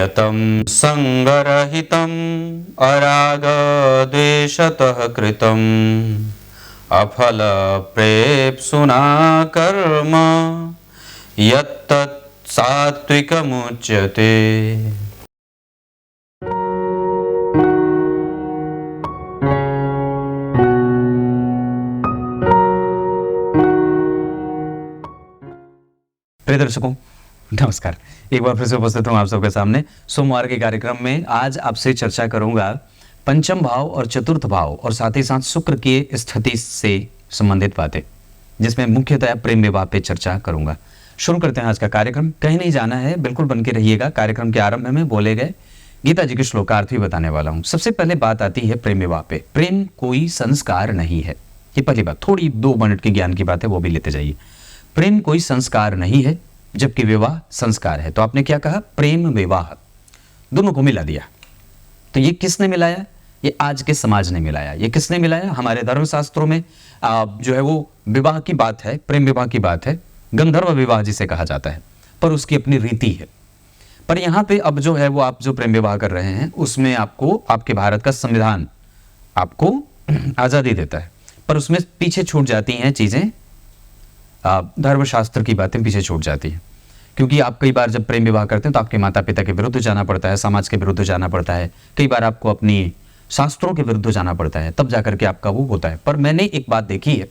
नियतं संगरहितम् अरागद्वेषतः कृतम् अफलप्रेप्सुना कर्म यत्तत् सात्विकमुच्यते। प्रिय दर्शकों नमस्कार, एक बार फिर से उपस्थित हूं आप सबके सामने सोमवार के कार्यक्रम में। आज आपसे चर्चा करूंगा पंचम भाव और चतुर्थ भाव और साथ ही साथ शुक्र की स्थिति से संबंधित बातें, जिसमें मुख्यतः प्रेम विवाह पे चर्चा करूंगा। शुरू करते हैं आज का कार्यक्रम। कहीं नहीं जाना है, बिल्कुल बन के रहिएगा। कार्यक्रम के आरंभ में बोले गए गीता जी के श्लोकार्थ भी बताने वाला हूं। सबसे पहले बात आती है प्रेम विवाह पे। प्रेम कोई संस्कार नहीं है, ये पहली बात। थोड़ी 2 मिनट की ज्ञान की बात है, वो भी लेते जाइए। प्रेम कोई संस्कार नहीं है, जबकि विवाह संस्कार है। तो आपने क्या कहा? प्रेम विवाह, दोनों को मिला दिया। तो ये किसने मिलाया? ये आज के समाज ने मिलाया। ये किसने मिलाया? हमारे धर्मशास्त्रों में जो है वो विवाह की बात है, प्रेम विवाह की बात है, गंधर्व विवाह जिसे कहा जाता है, पर उसकी अपनी रीति है। पर यहाँ पे अब जो है वो आप जो प्रेम विवाह कर रहे हैं उसमें आपको आपके भारत का संविधान आपको आज़ादी देता है, पर उसमें पीछे छूट जाती हैं चीज़ें, धर्मशास्त्र की बातें पीछे छूट जाती हैं। क्योंकि आप कई बार जब प्रेम विवाह करते हैं तो आपके माता पिता के विरुद्ध जाना पड़ता है, समाज के विरुद्ध जाना पड़ता है, कई बार आपको अपनी शास्त्रों के विरुद्ध जाना पड़ता है, तब जाकर के आपका वो होता है। पर मैंने एक बात देखी है,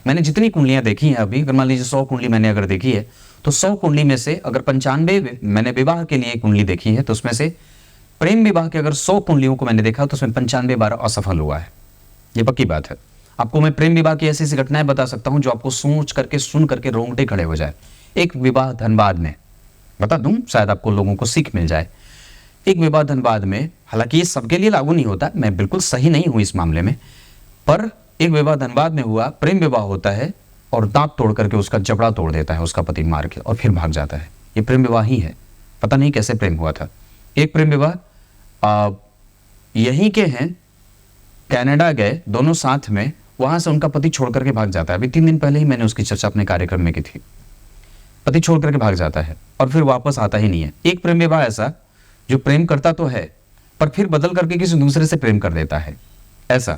मैंने जितनी कुंडलियां देखी हैं अभी, अगर मान लीजिए 100 कुंडली मैंने अगर देखी है, तो 100 कुंडली में से अगर 95 मैंने विवाह के लिए कुंडली देखी है, तो उसमें से प्रेम विवाह के अगर 100 कुंडलियों को मैंने देखा तो उसमें 95 बार असफल हुआ है। ये पक्की बात है। आपको मैं प्रेम विवाह की ऐसी ऐसी घटनाएं बता सकता हूं जो आपको सोच करके सुन करके रोंगटे खड़े हो जाए। एक विवाह धनबाद में बता दूं, शायद आपको लोगों को सीख मिल जाए। एक विवाह धनबाद में, हालांकि ये सबके लिए लागू नहीं होता, मैं बिल्कुल सही नहीं हूं इस मामले में, पर एक विवाह धनबाद में हुआ, प्रेम विवाह होता है और दांत तोड़ करके उसका जबड़ा तोड़ देता है उसका पति मार के और फिर भाग जाता है। ये प्रेम विवाह ही है। पता नहीं कैसे प्रेम हुआ था। एक प्रेम विवाह यहीं के हैं, कनाडा गए दोनों साथ में, वहां से उनका पति छोड़ करके भाग जाता है। अभी 3 दिन पहले ही मैंने उसकी चर्चा अपने कार्यक्रम में की थी। पति छोड़ करके भाग जाता है और फिर वापस आता ही नहीं है। एक प्रेम विवाह ऐसा जो प्रेम करता तो है पर फिर बदल करके किसी दूसरे से प्रेम कर देता है। ऐसा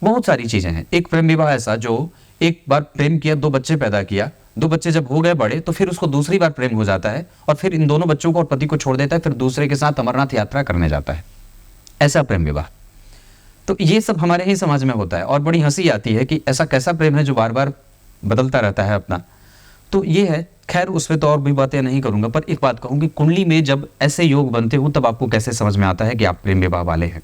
बहुत सारी चीजें हैं। एक प्रेम विवाह ऐसा जो एक बार प्रेम किया, 2 बच्चे पैदा किया, 2 बच्चे जब हो गए बड़े तो फिर उसको दूसरी बार प्रेम हो जाता है और फिर इन दोनों बच्चों को और पति को छोड़ देता है, फिर दूसरे के साथ अमरनाथ यात्रा करने जाता है। ऐसा प्रेम विवाह। तो ये सब हमारे ही समाज में होता है और बड़ी हंसी आती है कि ऐसा कैसा प्रेम है जो बार बार बदलता रहता है अपना। तो ये है। खैर उस पर तो और भी बातें नहीं करूंगा, पर एक बात कहूँ कि कुंडली में जब ऐसे योग बनते हो तब आपको कैसे समझ में आता है कि आप प्रेम विवाह वाले हैं।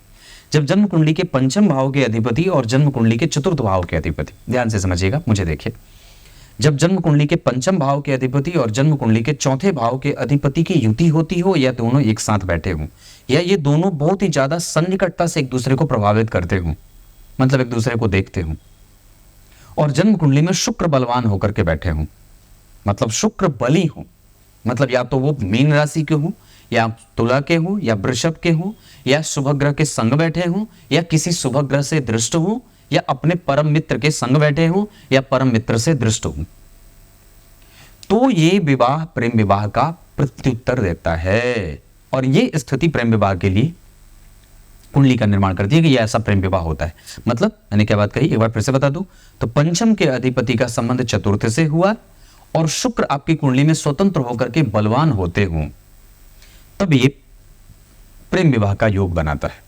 जब जन्म कुंडली के पंचम भाव के अधिपति और जन्म कुंडली के चतुर्थ भाव के अधिपति, ध्यान से समझिएगा, मुझे देखिए, जब जन्म कुंडली के पंचम भाव के अधिपति और जन्म कुंडली के चौथे भाव के अधिपति की युति होती हो, या दोनों एक साथ बैठे हों, या ये दोनों बहुत ही ज्यादा सन्निकटता से एक दूसरे को प्रभावित करते हों, मतलब एक दूसरे को देखते हों, और जन्म कुंडली में शुक्र बलवान होकर के बैठे हों, मतलब शुक्र बली हो, मतलब या तो वो मीन राशि के हो, या तुला के हो, या वृषभ के हो, या शुभ ग्रह के संग बैठे हो, या किसी शुभ ग्रह से दृष्ट हो, या अपने परम मित्र के संग बैठे हो, या परम मित्र से दृष्ट हो, तो ये विवाह प्रेम विवाह का प्रत्युत्तर देता है। और ये स्थिति प्रेम विवाह के लिए कुंडली का निर्माण करती है कि ये ऐसा प्रेम विवाह होता है। मतलब मैंने क्या बात कही, एक बार फिर से बता दूं, तो पंचम के अधिपति का संबंध चतुर्थ से हुआ और शुक्र आपकी कुंडली में स्वतंत्र होकर के बलवान होते हों, तब ये प्रेम विवाह का योग बनाता है।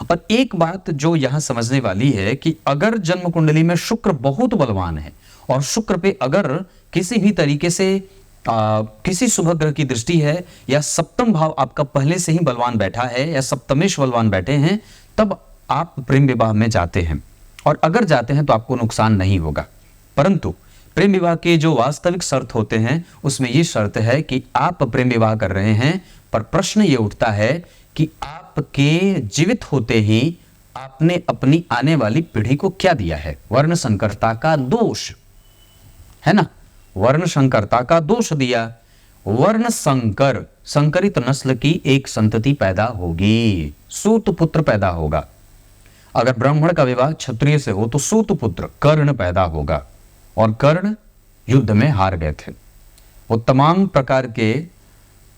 और एक बात जो यहां समझने वाली है कि अगर जन्म कुंडली में शुक्र बहुत बलवान है और शुक्र पे अगर किसी भी तरीके से किसी शुभ ग्रह की दृष्टि है, या सप्तम भाव आपका पहले से ही बलवान बैठा है, या सप्तमेश बलवान बैठे हैं, तब आप प्रेम विवाह में जाते हैं। और अगर जाते हैं तो आपको नुकसान नहीं होगा। परंतु प्रेम विवाह के जो वास्तविक शर्त होते हैं उसमें ये शर्त है कि आप प्रेम विवाह कर रहे हैं, पर प्रश्न ये उठता है कि आपके जीवित होते ही आपने अपनी आने वाली पीढ़ी को क्या दिया है। वर्ण संकरता का दोष है ना, वर्ण संकरता का दोष दिया। वर्ण संकर, संकरित नस्ल की एक संतति पैदा होगी, सूत पुत्र पैदा होगा। अगर ब्राह्मण का विवाह क्षत्रिय से हो तो सूत पुत्र कर्ण पैदा होगा, और कर्ण युद्ध में हार गए थे। वो तमाम प्रकार के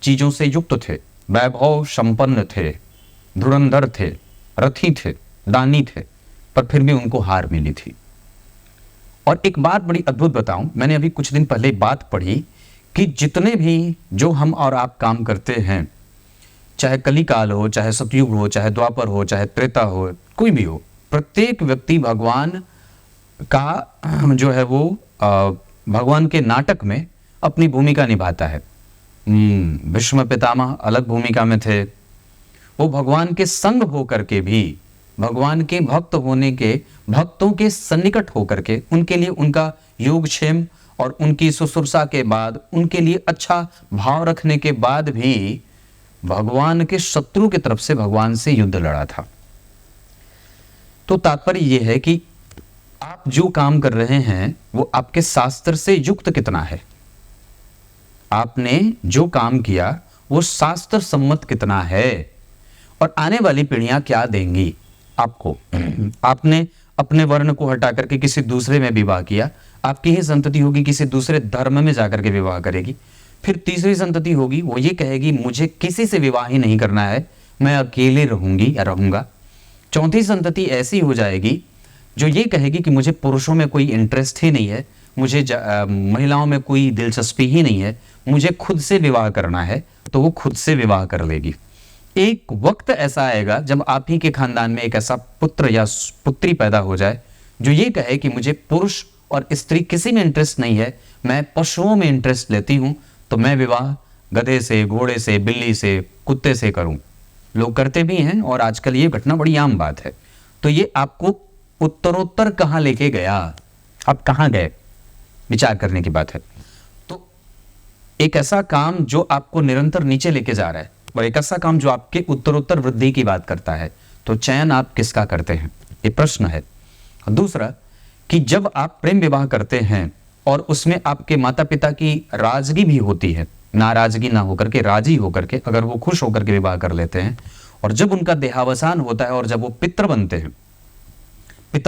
चीजों से युक्त थे, वैभव संपन्न थे, धुरंधर थे, रथी थे, दानी थे, पर फिर भी उनको हार मिली थी। और एक बात बड़ी अद्भुत बताऊं, मैंने अभी कुछ दिन पहले बात पढ़ी कि जितने भी जो हम और आप काम करते हैं, चाहे कलिकाल हो, चाहे सतयुग हो, चाहे द्वापर हो, चाहे त्रेता हो, कोई भी हो, प्रत्येक व्यक्ति भगवान का जो है वो भगवान के नाटक में अपनी भूमिका निभाता है। भीष्म पितामह अलग भूमिका में थे, वो भगवान के संग होकर के भी, भगवान के भक्त होने के, भक्तों के सन्निकट होकर के, उनके लिए उनका योगक्षेम और उनकी शुश्रूषा के बाद, उनके लिए अच्छा भाव रखने के बाद भी भगवान के शत्रु की तरफ से भगवान से युद्ध लड़ा था। तो तात्पर्य यह है कि आप जो काम कर रहे हैं वो आपके शास्त्र से युक्त कितना है, आपने जो काम किया वो शास्त्र सम्मत कितना है, और आने वाली पीढ़ियां क्या देंगी आपको। आपने अपने वर्ण को हटा करके किसी दूसरे में विवाह किया, आपकी ही संतति होगी किसी दूसरे धर्म में जाकर के विवाह करेगी। फिर तीसरी संतति होगी, वो ये कहेगी मुझे किसी से विवाह ही नहीं करना है, मैं अकेले रहूंगी या रहूंगा। चौथी संतति ऐसी हो जाएगी जो ये कहेगी कि मुझे पुरुषों में कोई इंटरेस्ट ही नहीं है, मुझे महिलाओं में कोई दिलचस्पी ही नहीं है, मुझे खुद से विवाह करना है, तो वो खुद से विवाह कर लेगी। एक वक्त ऐसा आएगा जब आप ही के खानदान में एक ऐसा पुत्र या पुत्री पैदा हो जाए जो ये कहे कि मुझे पुरुष और स्त्री किसी में इंटरेस्ट नहीं है, मैं पशुओं में इंटरेस्ट लेती हूं, तो मैं विवाह गधे से, घोड़े से, बिल्ली से, कुत्ते से करूं। लोग करते भी हैं और आजकल ये घटना बड़ी आम बात है। तो ये आपको उत्तरोत्तर कहाँ लेके गया, आप कहाँ गए, विचार करने की बात है। तो एक ऐसा काम जो आपको निरंतर नीचे लेके जा रहा है और एक ऐसा काम जो आपके उत्तरोत्तर वृद्धि की बात करता है, तो चयन आप किसका करते हैं, ये प्रश्न है। दूसरा कि जब आप प्रेम विवाह करते हैं और उसमें आपके माता पिता की राजगी भी होती है, नाराजगी ना होकर के राजी होकर के, अगर वो खुश होकर के विवाह कर लेते हैं, और जब उनका देहावसान होता है और जब वो पितर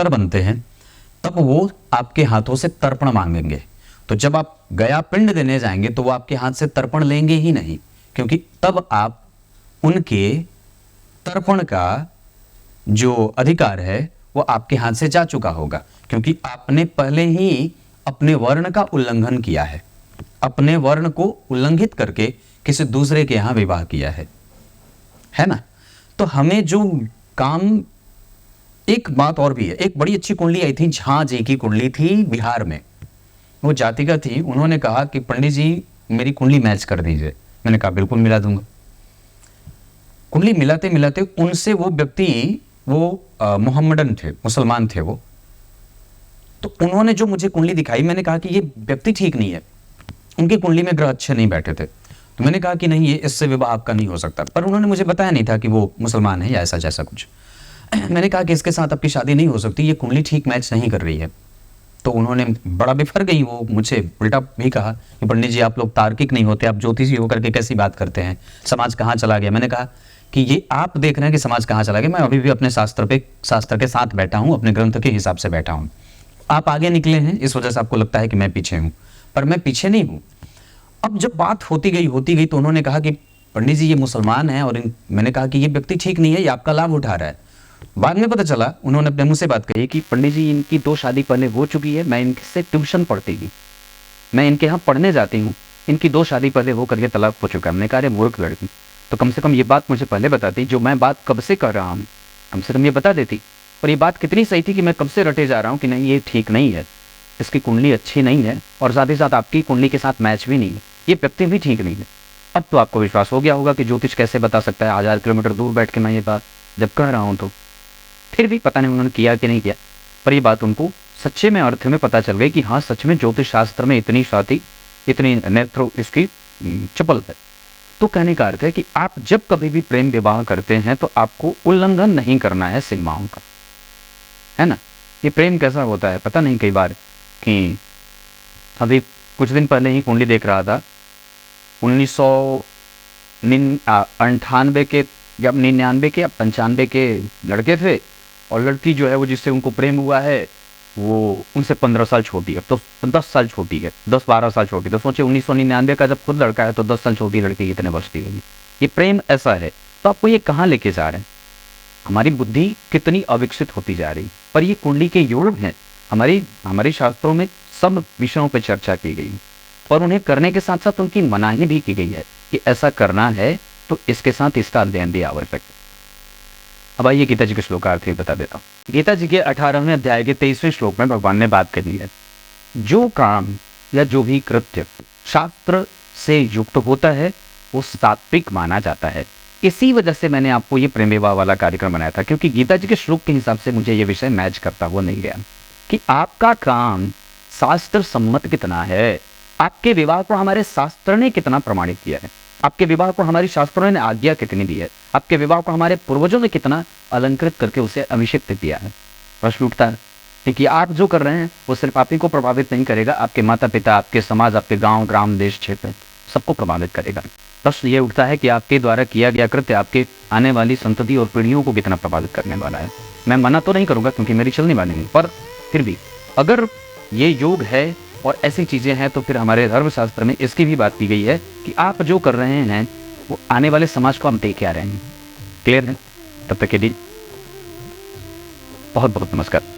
बनते हैं तब वो आपके हाथों से तर्पण मांगेंगे। तो जब आप गया पिंड देने जाएंगे तो वो आपके हाथ से तर्पण लेंगे ही नहीं, क्योंकि तब आप उनके तर्पण का जो अधिकार है वो आपके हाथ से जा चुका होगा, क्योंकि आपने पहले ही अपने वर्ण का उल्लंघन किया है, अपने वर्ण को उल्लंघित करके किसी दूसरे के यहां विवाह किया है ना। तो हमें जो काम, एक बात और भी है, एक बड़ी अच्छी कुंडली आई थी, झा जी की कुंडली थी बिहार में, वो जातिका थी। उन्होंने कहा कि पंडित जी मेरी कुंडली मैच कर दीजिए। मैंने कहा बिल्कुल मिला दूंगा। कुंडली मिलाते मिलाते उनसे वो व्यक्ति, वो मोहम्मदन थे, मुसलमान थे वो, तो उन्होंने जो मुझे कुंडली दिखाई, मैंने कहा कि ये व्यक्ति ठीक नहीं है, उनकी कुंडली में ग्रह अच्छे नहीं बैठे थे। तो मैंने कहा कि नहीं, ये इससे विवाह आपका नहीं हो सकता, पर उन्होंने मुझे बताया नहीं था कि वो मुसलमान है या ऐसा जैसा कुछ। मैंने कहा कि इसके साथ आपकी शादी नहीं हो सकती, ये कुंडली ठीक मैच नहीं कर रही है। तो उन्होंने बड़ा बिफर गई, वो मुझे उल्टा भी कहा कि पंडित जी आप लोग तार्किक नहीं होते, आप ज्योतिषी होकर के कैसी बात करते हैं, समाज कहाँ चला गया। मैंने कहा कि ये आप देख रहे हैं कि समाज कहाँ चला गया, मैं अभी भी अपने शास्त्र के साथ बैठा हूँ, अपने ग्रंथ के हिसाब से बैठा हूँ। आप आगे निकले हैं, इस वजह से आपको लगता है कि मैं पीछे हूँ, पर मैं पीछे नहीं हूँ। अब जब बात होती गई तो उन्होंने कहा कि पंडित जी ये मुसलमान है, और मैंने कहा कि ये व्यक्ति ठीक नहीं है, ये आपका लाभ उठा रहा है। बाद में पता चला, उन्होंने अपने मुंह से बात कही कि पंडित जी इनकी 2 शादी पहले हो चुकी है, मैं इनसे ट्यूशन पढ़ती थी, मैं इनके यहाँ पढ़ने जाती हूँ, इनकी 2 शादी पहले हो करके तलाक हो चुका है। हमने कहा अरे मूर्ख लड़की, तो कम से कम ये बात मुझे पहले बताती, जो मैं बात कब से कर रहा हूँ, कम से कम ये बता देती। और ये बात कितनी सही थी कि मैं कब से रटे जा रहा हूँ कि नहीं ये ठीक नहीं है, इसकी कुंडली अच्छी नहीं है, और साथ ही साथ आपकी कुंडली के साथ मैच भी नहीं है, ये व्यक्ति भी ठीक नहीं है। अब तो आपको विश्वास हो गया होगा कि ज्योतिष कैसे बता सकता है, 1000 किलोमीटर दूर बैठ के मैं ये बात जब कह रहा हूँ। तो फिर भी पता नहीं उन्होंने किया कि नहीं किया, पर ये बात उनको सच्चे में अर्थ में पता चल गई कि हाँ सच में ज्योतिष शास्त्र में इतनी शादी, इतनी नेत्र इसकी चपल है। तो कहने का अर्थ है कि आप जब कभी भी प्रेम विवाह करते हैं तो आपको उल्लंघन नहीं करना है सीमाओं का, है ना। ये प्रेम कैसा होता है पता नहीं, कई बार कि अभी कुछ दिन पहले ही कुंडली देख रहा था, 1998 के या 99 के या 95 के लड़के थे, और लड़की जो है वो जिससे उनको प्रेम हुआ है वो उनसे 15 साल छोटी है, तो 10 साल छोटी है, 10-12 साल छोटी। तो सोचे 1999 का जब खुद लड़का है तो 10 साल छोटी लड़की कितने वर्ष की होगी। ये प्रेम ऐसा है, तो आपको ये कहाँ लेके जा रहे हैं? हमारी बुद्धि कितनी अविकसित होती जा रही। पर ये कुंडली के योग हैं, हमारे शास्त्रों में सब विषयों पर चर्चा की गई और उन्हें करने के साथ साथ उनकी मनाही भी की गई है कि ऐसा करना है तो इसके साथ इसका अध्ययन भी आवश्यक है। अब आइए गीता जी के श्लोकार्थ बता देता हूँ। गीता जी के 18वें अध्याय के 23वें श्लोक में भगवान ने बात कही है, जो काम या जो भी कृत्य शास्त्र से युक्त होता है वो सात्विक माना जाता है। इसी वजह से मैंने आपको ये प्रेम विवाह वाला कार्यक्रम बनाया था, क्योंकि गीता जी के श्लोक के हिसाब से मुझे ये विषय मैच करता हुआ नहीं गया कि आपका काम शास्त्र सम्मत कितना है, आपके विवाह को हमारे शास्त्र ने कितना प्रमाणित किया है, आपके विवाह को हमारी शास्त्रों ने आज्ञा कितनी दी है, आपके विवाह को हमारे पूर्वजों ने कितना अलंकृत करके उसे अभिषिक्त किया है। प्रश्न उठता है, क्योंकि आप जो कर रहे हैं वो सिर्फ आप ही को प्रभावित नहीं करेगा, आपके माता पिता, आपके समाज, आपके गांव, ग्राम, देश, क्षेत्र सबको प्रभावित करेगा। प्रश्न ये उठता है कि आपके द्वारा किया गया कृत्य आपके आने वाली संतति और पीढ़ियों को कितना प्रभावित करने वाला है। मैं मना तो नहीं करूंगा क्योंकि मेरी चलने वाली नहीं, पर फिर भी अगर ये योग है और ऐसी चीजें हैं तो फिर हमारे धर्मशास्त्र में इसकी भी बात की गई है कि आप जो कर रहे हैं वो आने वाले समाज को हम देख के आ रहे हैं। क्लियर है? तब तक के लिए बहुत बहुत नमस्कार।